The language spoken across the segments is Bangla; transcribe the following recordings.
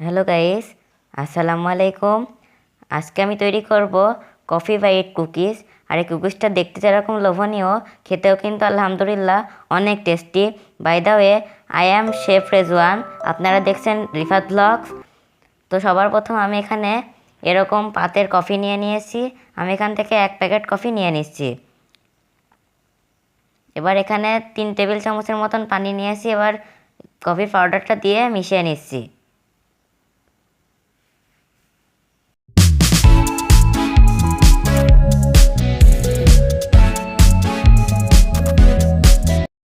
হ্যালো গাইস, আসসালামু আলাইকুম। আজকে আমি তৈরি করব কফি বাইট কুকিজ। আর এই কুকিজটা দেখতে যেরকম লোভনীয়, খেতেও কিন্তু আলহামদুলিল্লাহ অনেক tasty. By the way, I am chef Rezwan. আপনারা দেখছেন রিফাত ব্লগস। তো সবার প্রথম আমি এখানে এরকম পাতের কফি নিয়ে নিয়েছি। আমি এখান থেকে 1 প্যাকেট কফি নিয়ে নিচ্ছি। এবার এখানে 3 টেবিল চামচের মতন পানি নিয়েছি। এবার কফি পাউডারটা দিয়ে মিশিয়ে নিচ্ছি।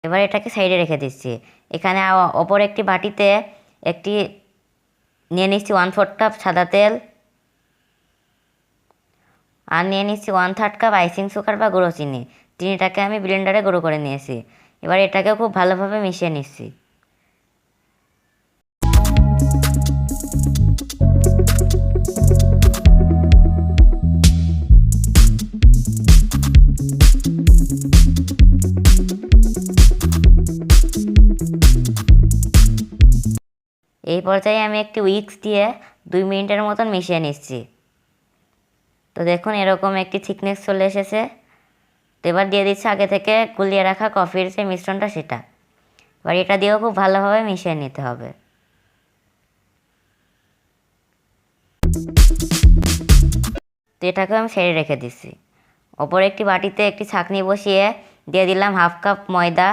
এবার এটাকে সাইডে রেখে দিচ্ছি। এখানে অপর একটি বাটিতে একটি নিয়ে নিচ্ছি 1/4 কাপ সাদা তেল, আর নিয়ে নিচ্ছি 1/3 কাপ আইসিং সুগার বা গুঁড়ো চিনি। চিনিটাকে আমি ব্লেন্ডারে গুঁড়ো করে নিয়েছি। এবার এটাকে খুব ভালোভাবে মিশিয়ে নিচ্ছি। এই পর্যায়ে আমি একটি উইক্স দিয়ে 2 মিনিটের মতন মিশিয়ে নিচ্ছি। তো দেখুন এরকম একটি থিকনেস চলে এসেছে। তো এবার দিয়ে দিচ্ছি আগে থেকে গুলিয়ে রাখা কফির যে মিশ্রণটা, সেটা। এবার এটা দিয়েও খুব ভালোভাবে মিশিয়ে নিতে হবে। তো এটাকে আমি ছেড়ে রেখে দিচ্ছি। অপর একটি বাটিতে একটি ছাঁকনি বসিয়ে দিয়ে দিলাম 1/2 কাপ ময়দা,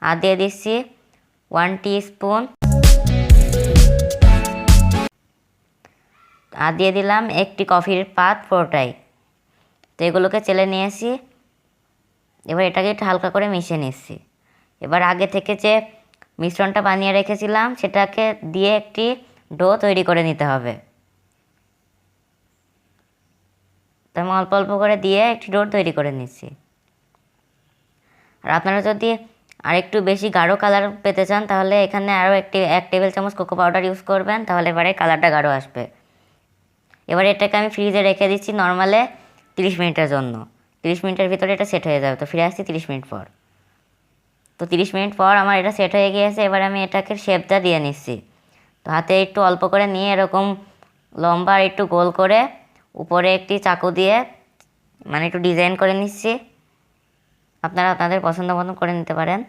আর দিয়ে দিচ্ছি 1 টিস্পুন, আর দিয়ে দিলাম একটি কফির পাত পুরোটাই। তো এগুলোকে চেলে নিয়েছি। এবার এটাকে একটু হালকা করে মিশিয়ে নিচ্ছি। এবার আগে থেকে যে মিশ্রণটা বানিয়ে রেখেছিলাম সেটাকে দিয়ে একটি ডো তৈরি করে নিতে হবে। তো আমি অল্প অল্প করে দিয়ে একটি ডো তৈরি করে নিচ্ছি। আর আপনারা যদি আরেকটু বেশি গাঢ় কালার পেতে চান তাহলে এখানে আরও 1 টেবিল চামচ কোকো পাউডার ইউজ করবেন, তাহলে এবারে কালারটা গাঢ় আসবে। এবার এটাকে আমি ফ্রিজে রেখে দিচ্ছি নর্মালে 30 মিনিটের জন্য। 30 মিনিটের ভিতরে এটা সেট হয়ে যাবে। তো ফিরে আসছি 30 মিনিট পর। তো 30 মিনিট পর আমার এটা সেট হয়ে গিয়েছে। এবার আমি এটাকে শেপটা দিয়ে নিচ্ছি। তো হাতে একটু অল্প করে নিয়ে এরকম লম্বা আর একটু গোল করে উপরে একটি চাকু দিয়ে মানে একটু ডিজাইন করে নিচ্ছি। আপনারা আপনাদের পছন্দ মতন করে নিতে পারেন।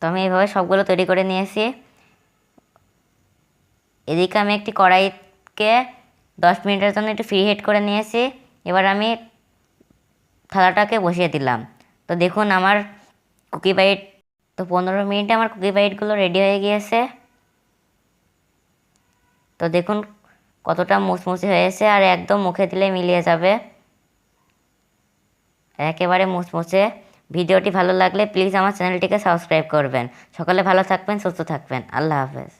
তো আমি এইভাবে সবগুলো তৈরি করে নিয়েছি। এদিকে আমি একটি কড়াইকে 10 মিনিটের জন্য একটু ফ্রি হিট করে নিয়েছি। এবার আমি থালাটাকে বসিয়ে দিলাম। তো দেখুন আমার কুকি বাইট, তো 15 মিনিটে আমার কুকি বাইটগুলো রেডি হয়ে গিয়েছে। তো দেখুন কতটা মুচমুচে হয়েছে, আর একদম মুখে দিলে মিলিয়ে যাবে, একেবারে মুচমুচে। ভিডিওটি ভালো লাগলে প্লিজ আমার চ্যানেলটিকে সাবস্ক্রাইব করবেন। সকলে ভালো থাকবেন, সুস্থ থাকবেন। আল্লাহ হাফেজ।